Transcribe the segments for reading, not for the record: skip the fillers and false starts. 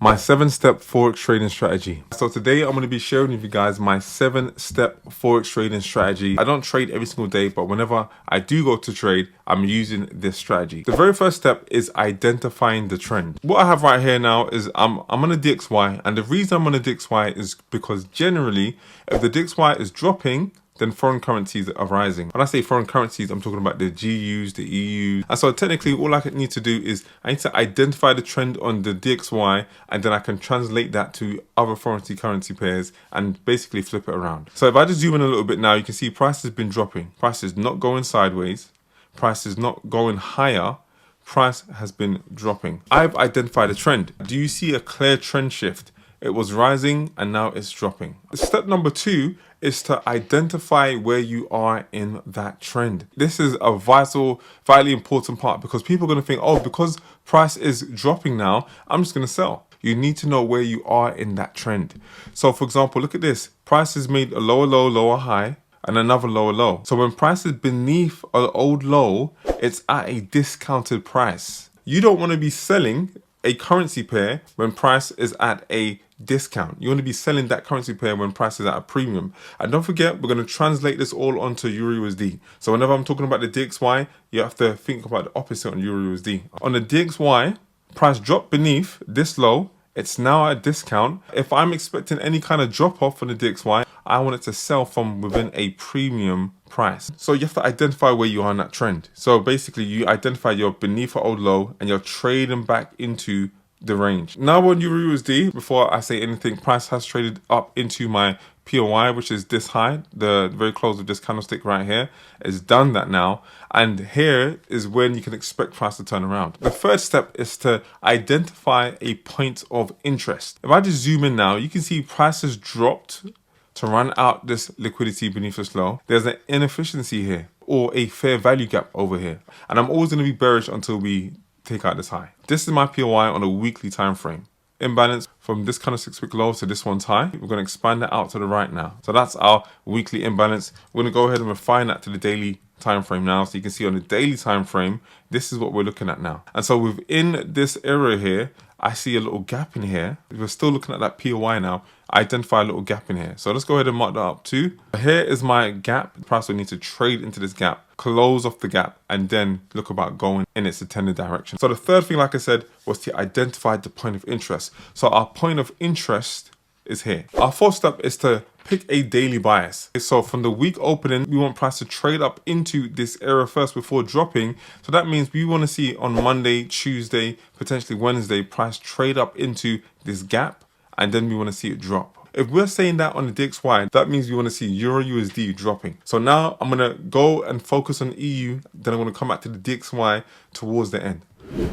My 7-step Forex trading strategy. So today I'm going to be sharing with you guys my 7-step Forex trading strategy. I don't trade every single day, but whenever I do go to trade, I'm using this strategy. The very first step is identifying the trend. What I have right here now is I'm on a DXY, and the reason I'm on a DXY is because generally, if the DXY is dropping, then foreign currencies are rising. When I say foreign currencies, I'm talking about the GUs, the EUs. And so technically all I need to do is I need to identify the trend on the DXY, and then I can translate that to other foreign currency pairs and basically flip it around. So if I just zoom in a little bit now, you can see price has been dropping. Price is not going sideways. Price is not going higher. Price has been dropping. I've identified a trend. Do you see a clear trend shift? It was rising and now it's dropping. Step number 2 is to identify where you are in that trend. This is a vitally important part, because people are going to think, oh, because price is dropping now, I'm just going to sell. You need to know where you are in that trend. So for example, look at this. Price has made a lower low, lower high, and another lower low. So when price is beneath an old low, it's at a discounted price. You don't want to be selling a currency pair when price is at a discount. You want to be selling that currency pair when price is at a premium. And don't forget, we're going to translate this all onto EURUSD. So whenever I'm talking about the DXY, you have to think about the opposite on EURUSD. On the DXY, price dropped beneath this low. It's now at a discount. If I'm expecting any kind of drop off on the DXY, I want it to sell from within a premium price. So you have to identify where you are in that trend. So basically you identify you're beneath an old low and you're trading back into the range. Now on EURUSD, before I say anything, price has traded up into my POI, which is this high, the very close of this candlestick right here. It's done that now, and here is when you can expect price to turn around. The third step is to identify a point of interest. If I just zoom in now, you can see price has dropped to run out this liquidity beneath this low. There's an inefficiency here, or a fair value gap over here, and I'm always going to be bearish until we take out this high. This is my POI on a weekly time frame. Imbalance from this kind of 6-week low to this one's high. We're going to expand that out to the right now. So that's our weekly imbalance. We're going to go ahead and refine that to the daily time frame now. So you can see on the daily time frame, this is what we're looking at now. And so within this area here, I see a little gap in here. We're still looking at that POI now. Identify a little gap in here. So let's go ahead and mark that up too. Here is my gap. The price will need to trade into this gap, close off the gap, and then look about going in its intended direction. So the third thing, like I said, was to identify the point of interest. So our point of interest is here. Our fourth step is to pick a daily bias. So from the week opening, we want price to trade up into this area first before dropping. So that means we want to see on Monday, Tuesday, potentially Wednesday, price trade up into this gap, and then we want to see it drop. If we're saying that on the DXY, that means we want to see EURUSD dropping. So now I'm going to go and focus on EU, then I'm going to come back to the DXY towards the end.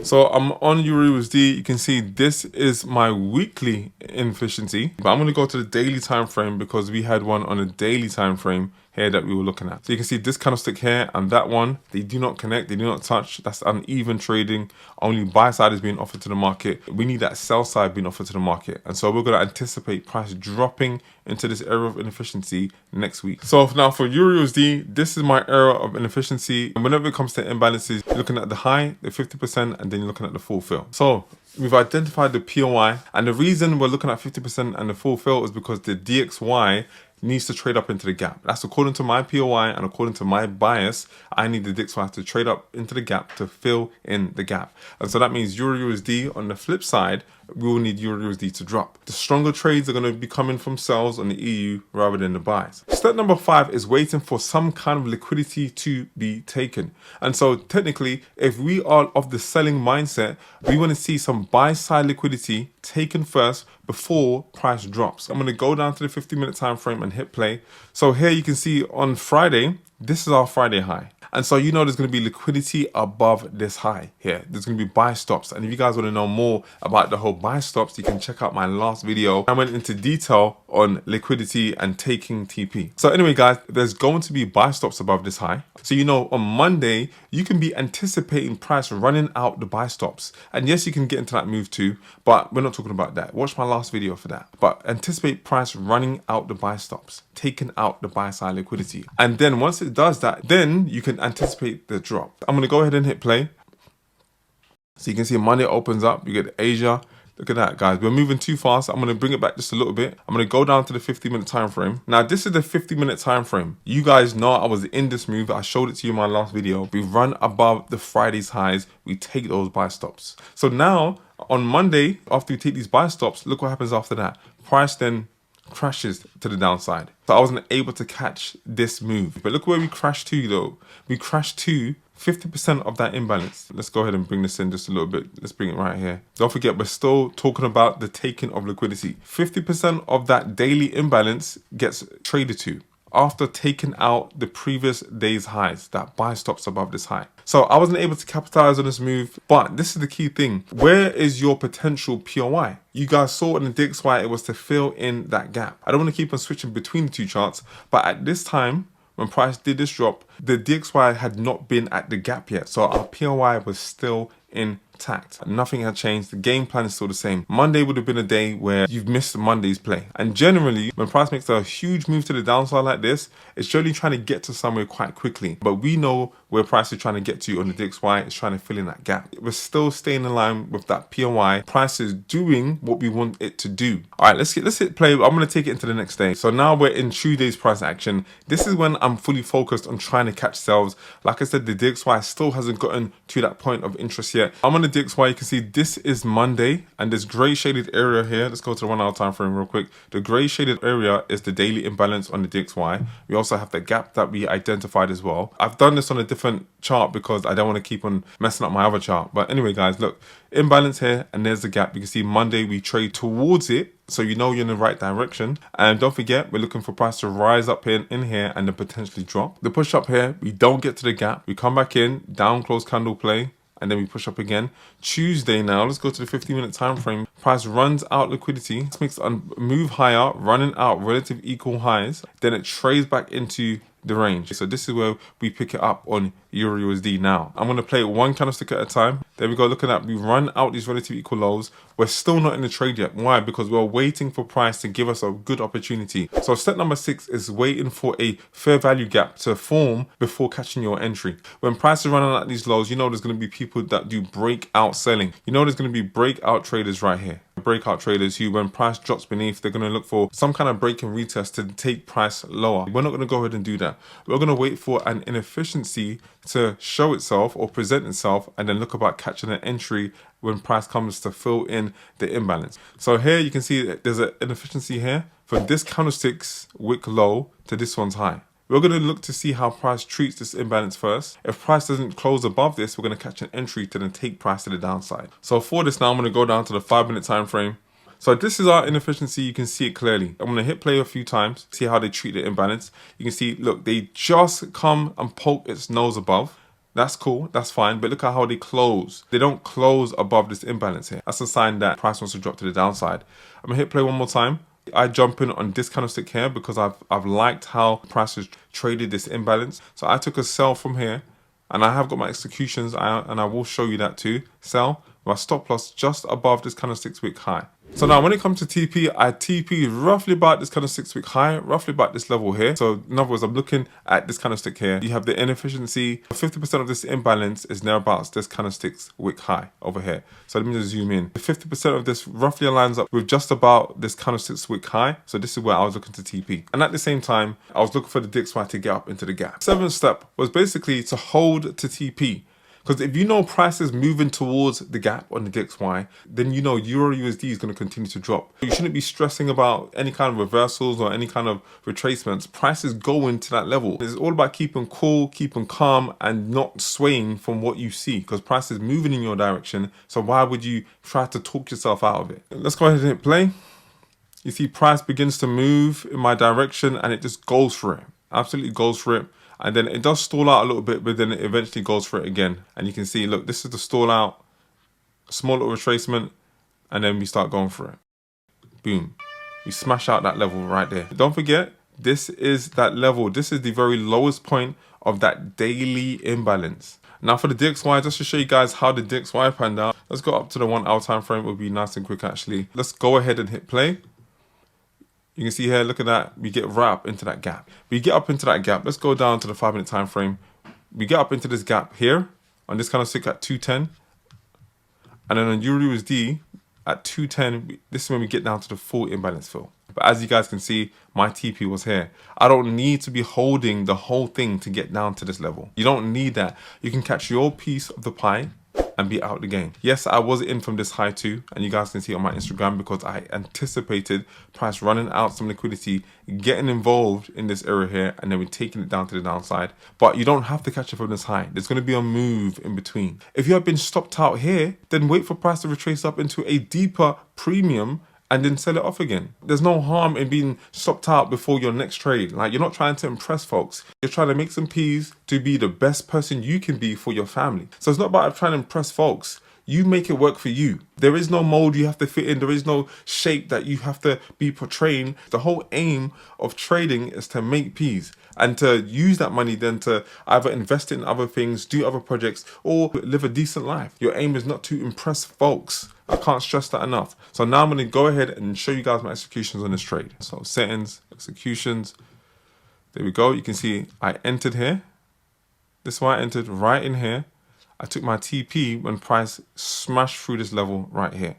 So I'm on EURUSD. You can see this is my weekly inefficiency, but I'm going to go to the daily time frame because we had one on a daily time frame here that we were looking at. So you can see this candlestick here and that one, they do not connect, they do not touch. That's uneven trading. Only buy side is being offered to the market. We need that sell side being offered to the market. And so we're going to anticipate price dropping into this area of inefficiency next week. So now for EURUSD, this is my area of inefficiency. And whenever it comes to imbalances, you're looking at the high, the 50%, and then you're looking at the full fill. So we've identified the POI, and the reason we're looking at 50% and the full fill is because the DXY needs to trade up into the gap. That's according to my POI and according to my bias. I need the DXY to trade up into the gap to fill in the gap. And so that means EURUSD on the flip side, we will need EURUSD to drop. The stronger trades are going to be coming from sells on the EU rather than the buys. Step number 5 is waiting for some kind of liquidity to be taken. And so technically, if we are of the selling mindset, we want to see some buy side liquidity taken first before price drops. I'm going to go down to the 50-minute time frame and hit play. So here you can see on Friday, this is our Friday high. And so you know there's going to be liquidity above this high here. There's going to be buy stops. And if you guys want to know more about the whole buy stops, you can check out my last video. I went into detail on liquidity and taking TP. So anyway, guys, there's going to be buy stops above this high. So you know on Monday, you can be anticipating price running out the buy stops. And yes, you can get into that move too, but we're not talking about that. Watch my last video for that. But anticipate price running out the buy stops, taking out the buy side liquidity. And then once it does that, then you can anticipate the drop. I'm going to go ahead and hit play. So you can see Monday opens up, you get Asia, Look at that, guys. We're moving too fast. I'm going to bring it back just a little bit. I'm going to go down to the 50-minute time frame. Now, this is the 50-minute time frame. You guys know I was in this move. I showed it to you in my last video. We run above the Friday's highs. We take those buy stops. So now, on Monday, after we take these buy stops, look what happens after that. Price then crashes to the downside. So I wasn't able to catch this move. But look where we crashed to, though. We crashed to 50% of that imbalance. Let's go ahead and bring this in just a little bit. Let's bring it right here. Don't forget, we're still talking about the taking of liquidity. 50% of that daily imbalance gets traded to after taking out the previous day's highs, that buy stops above this high. So I wasn't able to capitalize on this move, but this is the key thing. Where is your potential POI? You guys saw in the DXY, it was to fill in that gap. I don't want to keep on switching between the two charts, but at this time, when price did this drop, the DXY had not been at the gap yet. So our POI was still intact. Nothing had changed. The game plan is still the same. Monday would have been a day where you've missed Monday's play. And generally, when price makes a huge move to the downside like this, it's generally trying to get to somewhere quite quickly. But we know where price is trying to get to on the DXY. It's trying to fill in that gap. We're still staying in line with that POI. Price is doing what we want it to do. All right, let's hit play. I'm going to take it into the next day. So now we're in 2 days price action. This is when I'm fully focused on trying to catch sells. Like I said, the DXY still hasn't gotten to that point of interest yet. I'm on the DXY. You can see this is Monday, and this gray shaded area here. Let's go to the 1 hour time frame real quick. The gray shaded area is the daily imbalance on the DXY. We also have the gap that we identified as well. I've done this on a different chart because I don't want to keep on messing up my other chart. But anyway, guys, look, imbalance here, and there's the gap. You can see Monday we trade towards it, so you know you're in the right direction. And don't forget, we're looking for price to rise up in here and then potentially drop. The push up here, we don't get to the gap. We come back in, down close candle play, and then we push up again. Tuesday now, let's go to the 50-minute time frame. Price runs out liquidity. This makes a move higher, running out relative equal highs. Then it trades back into the range. So this is where we pick it up on Euro USD now. I'm going to play it one candlestick at a time. There we go. Look at that. We run out these relative equal lows. We're still not in the trade yet. Why? Because we're waiting for price to give us a good opportunity. So step number 6 is waiting for a fair value gap to form before catching your entry. When price is running out these lows, you know there's going to be people that do breakout selling. You know there's going to be breakout traders right here. Breakout traders who, when price drops beneath, they're going to look for some kind of break and retest to take price lower. We're not going to go ahead and do that. We're going to wait for an inefficiency to show itself or present itself, and then look about catching an entry when price comes to fill in the imbalance. So here you can see that there's an inefficiency here from this candlestick's wick low to this one's high. We're going to look to see how price treats this imbalance first. If price doesn't close above this, we're going to catch an entry to then take price to the downside. So for this now, I'm going to go down to the 5-minute time frame. So this is our inefficiency. You can see it clearly. I'm going to hit play a few times, see how they treat the imbalance. You can see, look, they just come and poke its nose above. That's cool, that's fine, but look at how they close. They don't close above this imbalance here. That's a sign that price wants to drop to the downside. I'm going to hit play one more time. I jump in on this candlestick here because I've liked how price has traded this imbalance. So I took a sell from here, and I have got my executions, and I will show you that too. Sell, my stop loss just above this candlestick's wick high. So now when it comes to TP, I TP roughly about this kind of 6-wick high, roughly about this level here. So in other words, I'm looking at this kind of stick here. You have the inefficiency. 50% of this imbalance is thereabouts this kind of stick's wick high over here. So let me just zoom in. 50% of this roughly aligns up with just about this kind of 6-wick high. So this is where I was looking to TP. And at the same time, I was looking for the DXY to get up into the gap. 7th step was basically to hold to TP. Because if you know price is moving towards the gap on the DXY, then you know Euro USD is going to continue to drop. You shouldn't be stressing about any kind of reversals or any kind of retracements. Price is going to that level. It's all about keeping cool, keeping calm, and not swaying from what you see. Because price is moving in your direction. So why would you try to talk yourself out of it? Let's go ahead and hit play. You see price begins to move in my direction, and it just goes for it. Absolutely goes for it. And then it does stall out a little bit, but then it eventually goes for it again. And you can see, look, this is the stall out, small little retracement, and then we start going for it. Boom. We smash out that level right there. Don't forget, this is that level. This is the very lowest point of that daily imbalance. Now for the DXY, just to show you guys how the DXY panned out, let's go up to the 1 hour time frame. It will be nice and quick actually. Let's go ahead and hit play. You can see here, look at that. We get right up into that gap. We get up into that gap. Let's go down to the 5-minute time frame. We get up into this gap here on this kind of stick at 210. And then on Euro USD, at 210, this is when we get down to the full imbalance fill. But as you guys can see, my TP was here. I don't need to be holding the whole thing to get down to this level. You don't need that. You can catch your piece of the pie and be out the game. Yes, I was in from this high too, and you guys can see on my Instagram because I anticipated price running out some liquidity, getting involved in this area here, and then we're taking it down to the downside. But you don't have to catch it from this high. There's going to be a move in between. If you have been stopped out here, then wait for price to retrace up into a deeper premium and then sell it off again. There's no harm in being stopped out before your next trade. Like, you're not trying to impress folks. You're trying to make some peas to be the best person you can be for your family. So it's not about trying to impress folks. You make it work for you. There is no mold you have to fit in. There is no shape that you have to be portraying. The whole aim of trading is to make peas and to use that money then to either invest in other things, do other projects, or live a decent life. Your aim is not to impress folks. I can't stress that enough. So now I'm going to go ahead and show you guys my executions on this trade. So settings, executions. There we go. You can see I entered here. This is why I entered right in here. I took my TP when price smashed through this level right here.